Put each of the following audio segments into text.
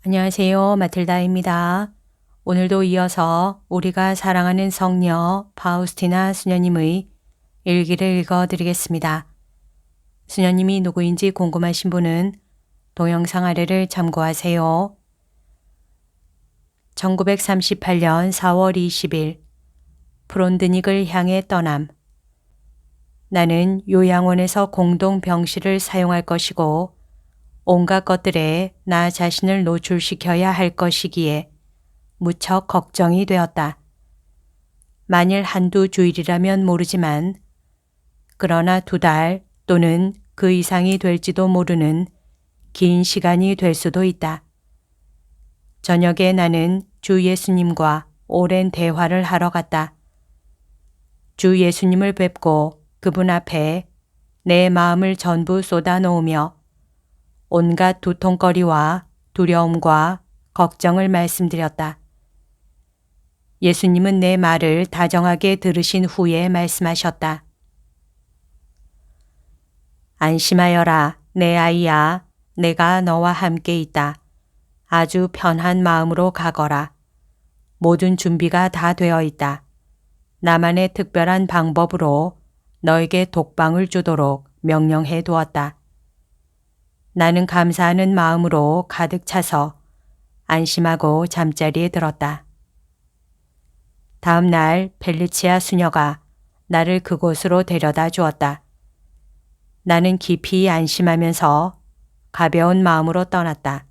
안녕하세요. 마틸다입니다. 오늘도 이어서 우리가 사랑하는 성녀 파우스티나 수녀님의 일기를 읽어드리겠습니다. 수녀님이 누구인지 궁금하신 분은 동영상 아래를 참고하세요. 1938년 4월 20일 프론드닉을 향해 떠남. 나는 요양원에서 공동 병실을 사용할 것이고 온갖 것들에 나 자신을 노출시켜야 할 것이기에 무척 걱정이 되었다. 만일 한두 주일이라면 모르지만 그러나 2달 또는 그 이상이 될지도 모르는 긴 시간이 될 수도 있다. 저녁에 나는 주 예수님과 오랜 대화를 하러 갔다. 주 예수님을 뵙고 그분 앞에 내 마음을 전부 쏟아놓으며 온갖 두통거리와 두려움과 걱정을 말씀드렸다. 예수님은 내 말을 다정하게 들으신 후에 말씀하셨다. 안심하여라, 내 아이야. 내가 너와 함께 있다. 아주 편한 마음으로 가거라. 모든 준비가 다 되어 있다. 나만의 특별한 방법으로 너에게 독방을 주도록 명령해 두었다. 나는 감사하는 마음으로 가득 차서 안심하고 잠자리에 들었다. 다음 날 펠리치아 수녀가 나를 그곳으로 데려다 주었다. 나는 깊이 안심하면서 가벼운 마음으로 떠났다.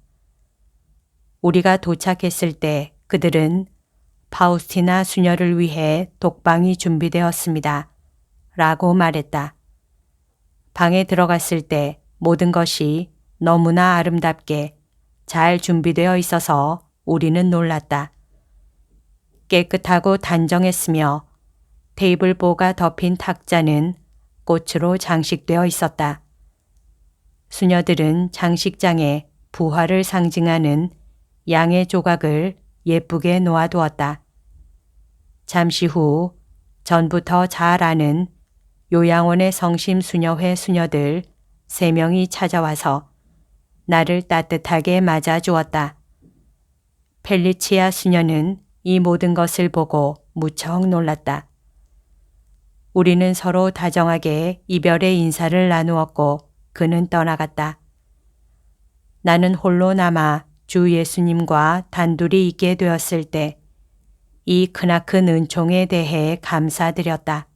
우리가 도착했을 때 그들은 파우스티나 수녀를 위해 독방이 준비되었습니다. 라고 말했다. 방에 들어갔을 때 모든 것이 너무나 아름답게 잘 준비되어 있어서 우리는 놀랐다. 깨끗하고 단정했으며 테이블보가 덮인 탁자는 꽃으로 장식되어 있었다. 수녀들은 장식장에 부활을 상징하는 양의 조각을 예쁘게 놓아두었다. 잠시 후 전부터 잘 아는 요양원의 성심수녀회 수녀들 3명이 찾아와서 나를 따뜻하게 맞아주었다. 펠리치아 수녀는 이 모든 것을 보고 무척 놀랐다. 우리는 서로 다정하게 이별의 인사를 나누었고 그는 떠나갔다. 나는 홀로 남아 주 예수님과 단둘이 있게 되었을 때 이 크나큰 은총에 대해 감사드렸다.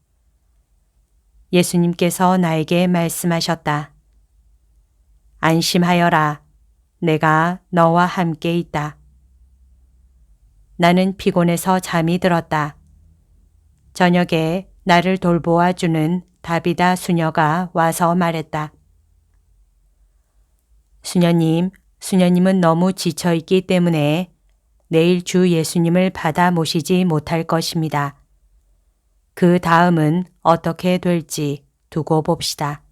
예수님께서 나에게 말씀하셨다. 안심하여라. 내가 너와 함께 있다. 나는 피곤해서 잠이 들었다. 저녁에 나를 돌보아 주는 다비다 수녀가 와서 말했다. 수녀님은 너무 지쳐있기 때문에 내일 주 예수님을 받아 모시지 못할 것입니다. 그 다음은 어떻게 될지 두고 봅시다.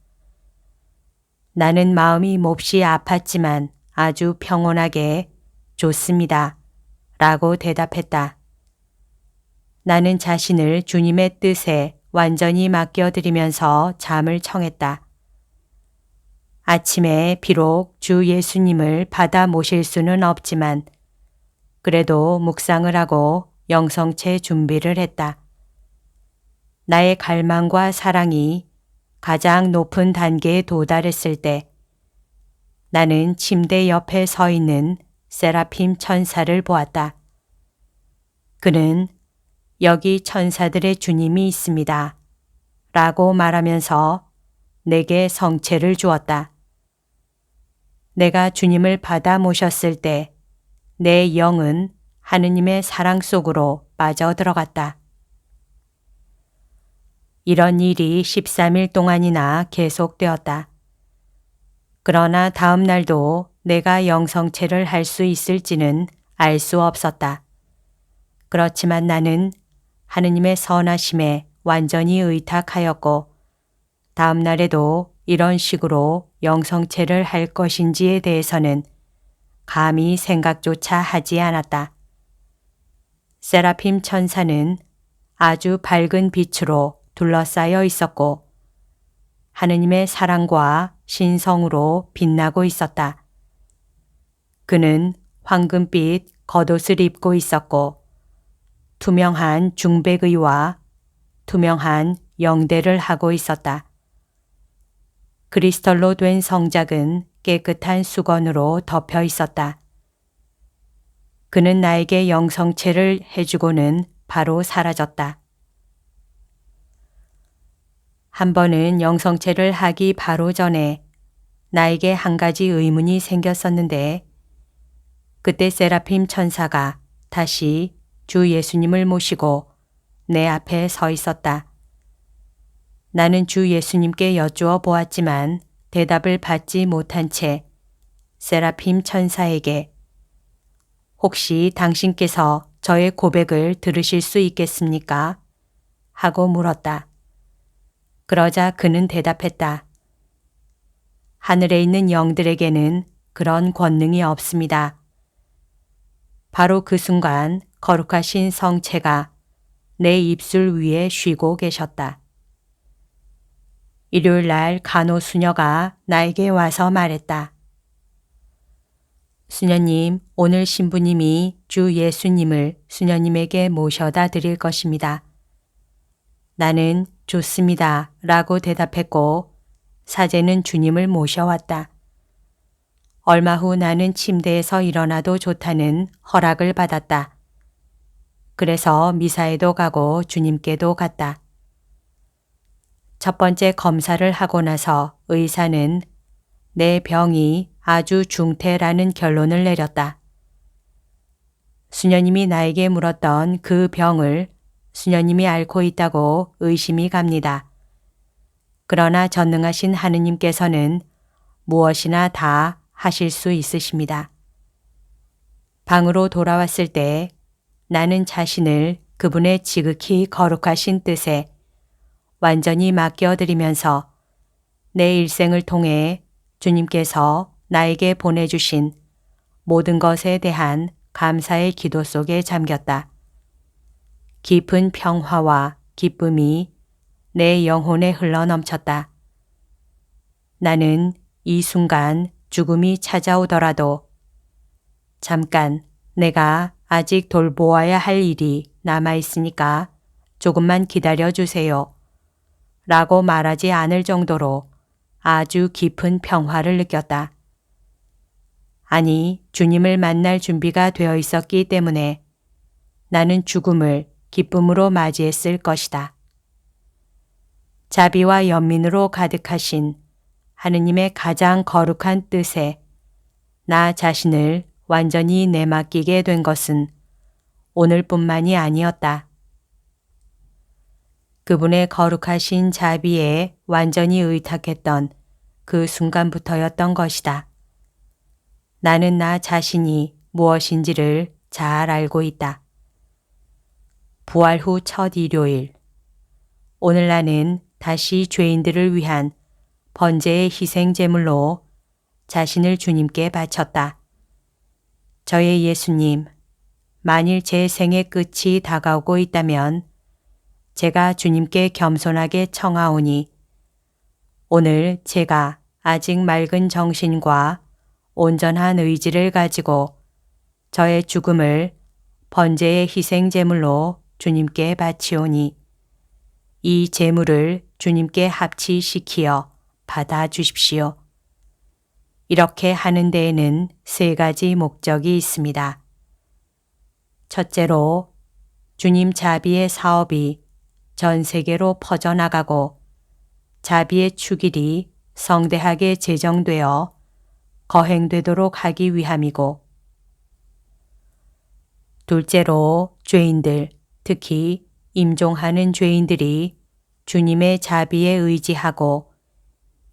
나는 마음이 몹시 아팠지만 아주 평온하게 좋습니다. 라고 대답했다. 나는 자신을 주님의 뜻에 완전히 맡겨드리면서 잠을 청했다. 아침에 비록 주 예수님을 받아 모실 수는 없지만 그래도 묵상을 하고 영성체 준비를 했다. 나의 갈망과 사랑이 가장 높은 단계에 도달했을 때 나는 침대 옆에 서 있는 세라핌 천사를 보았다. 그는 여기 천사들의 주님이 있습니다. 라고 말하면서 내게 성체를 주었다. 내가 주님을 받아 모셨을 때 내 영은 하느님의 사랑 속으로 빠져들어갔다. 이런 일이 13일 동안이나 계속되었다. 그러나 다음 날도 내가 영성체를 할 수 있을지는 알 수 없었다. 그렇지만 나는 하느님의 선하심에 완전히 의탁하였고 다음 날에도 이런 식으로 영성체를 할 것인지에 대해서는 감히 생각조차 하지 않았다. 세라핌 천사는 아주 밝은 빛으로 둘러싸여 있었고 하느님의 사랑과 신성으로 빛나고 있었다. 그는 황금빛 겉옷을 입고 있었고 투명한 중백의와 투명한 영대를 하고 있었다. 크리스털로 된 성작은 깨끗한 수건으로 덮여 있었다. 그는 나에게 영성체를 해주고는 바로 사라졌다. 한 번은 영성체를 하기 바로 전에 나에게 한 가지 의문이 생겼었는데 그때 세라핌 천사가 다시 주 예수님을 모시고 내 앞에 서 있었다. 나는 주 예수님께 여쭈어 보았지만 대답을 받지 못한 채 세라핌 천사에게 혹시 당신께서 저의 고백을 들으실 수 있겠습니까? 하고 물었다. 그러자 그는 대답했다. 하늘에 있는 영들에게는 그런 권능이 없습니다. 바로 그 순간 거룩하신 성체가 내 입술 위에 쉬고 계셨다. 일요일 날 간호 수녀가 나에게 와서 말했다. 수녀님, 오늘 신부님이 주 예수님을 수녀님에게 모셔다 드릴 것입니다. 나는 좋습니다. 라고 대답했고 사제는 주님을 모셔왔다. 얼마 후 나는 침대에서 일어나도 좋다는 허락을 받았다. 그래서 미사에도 가고 주님께도 갔다. 첫 번째 검사를 하고 나서 의사는 내 병이 아주 중태라는 결론을 내렸다. 수녀님이 나에게 물었던 그 병을 수녀님이 앓고 있다고 의심이 갑니다. 그러나 전능하신 하느님께서는 무엇이나 다 하실 수 있으십니다. 방으로 돌아왔을 때 나는 자신을 그분의 지극히 거룩하신 뜻에 완전히 맡겨드리면서 내 일생을 통해 주님께서 나에게 보내주신 모든 것에 대한 감사의 기도 속에 잠겼다. 깊은 평화와 기쁨이 내 영혼에 흘러넘쳤다. 나는 이 순간 죽음이 찾아오더라도 잠깐 내가 아직 돌보아야 할 일이 남아있으니까 조금만 기다려 주세요. 라고 말하지 않을 정도로 아주 깊은 평화를 느꼈다. 아니, 주님을 만날 준비가 되어 있었기 때문에 나는 죽음을 기쁨으로 맞이했을 것이다. 자비와 연민으로 가득하신 하느님의 가장 거룩한 뜻에 나 자신을 완전히 내맡기게 된 것은 오늘뿐만이 아니었다. 그분의 거룩하신 자비에 완전히 의탁했던 그 순간부터였던 것이다. 나는 나 자신이 무엇인지를 잘 알고 있다. 부활 후 첫 일요일. 오늘 나는 다시 죄인들을 위한 번제의 희생 제물로 자신을 주님께 바쳤다. 저의 예수님, 만일 제 생의 끝이 다가오고 있다면 제가 주님께 겸손하게 청하오니 오늘 제가 아직 맑은 정신과 온전한 의지를 가지고 저의 죽음을 번제의 희생 제물로 주님께 바치오니 이 제물을 주님께 합치시키어 받아 주십시오. 이렇게 하는 데에는 세 가지 목적이 있습니다. 첫째로 주님 자비의 사업이 전 세계로 퍼져나가고 자비의 축일이 성대하게 제정되어 거행되도록 하기 위함이고 둘째로 죄인들, 특히 임종하는 죄인들이 주님의 자비에 의지하고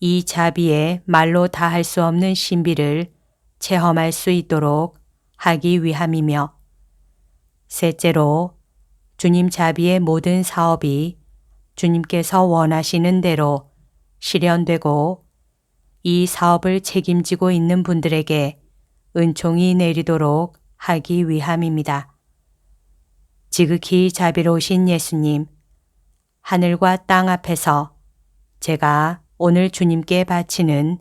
이 자비에 말로 다할 수 없는 신비를 체험할 수 있도록 하기 위함이며 셋째로 주님 자비의 모든 사업이 주님께서 원하시는 대로 실현되고 이 사업을 책임지고 있는 분들에게 은총이 내리도록 하기 위함입니다. 지극히 자비로우신 예수님, 하늘과 땅 앞에서 제가 오늘 주님께 바치는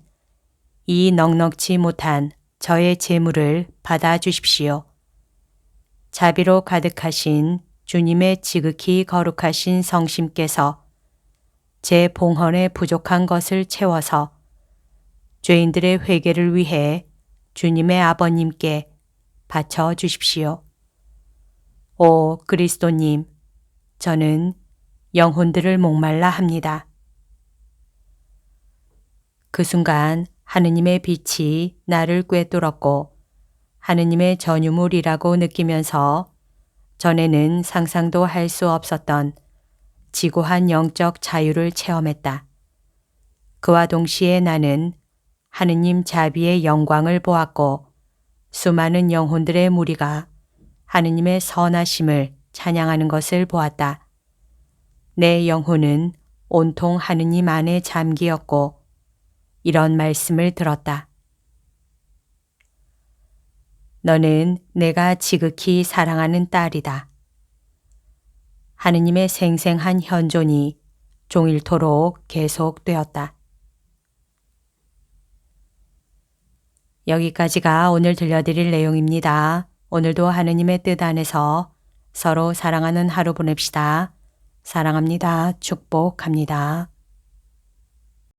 이 넉넉지 못한 저의 재물을 받아 주십시오. 자비로 가득하신 주님의 지극히 거룩하신 성심께서 제 봉헌에 부족한 것을 채워서 죄인들의 회개를 위해 주님의 아버님께 바쳐 주십시오. 오 그리스도님, 저는 영혼들을 목말라 합니다. 그 순간 하느님의 빛이 나를 꿰뚫었고 하느님의 전유물이라고 느끼면서 전에는 상상도 할 수 없었던 지고한 영적 자유를 체험했다. 그와 동시에 나는 하느님 자비의 영광을 보았고 수많은 영혼들의 무리가 하느님의 선하심을 찬양하는 것을 보았다. 내 영혼은 온통 하느님 안에 잠기었고 이런 말씀을 들었다. 너는 내가 지극히 사랑하는 딸이다. 하느님의 생생한 현존이 종일토록 계속되었다. 여기까지가 오늘 들려드릴 내용입니다. 오늘도 하느님의 뜻 안에서 서로 사랑하는 하루 보냅시다. 사랑합니다. 축복합니다.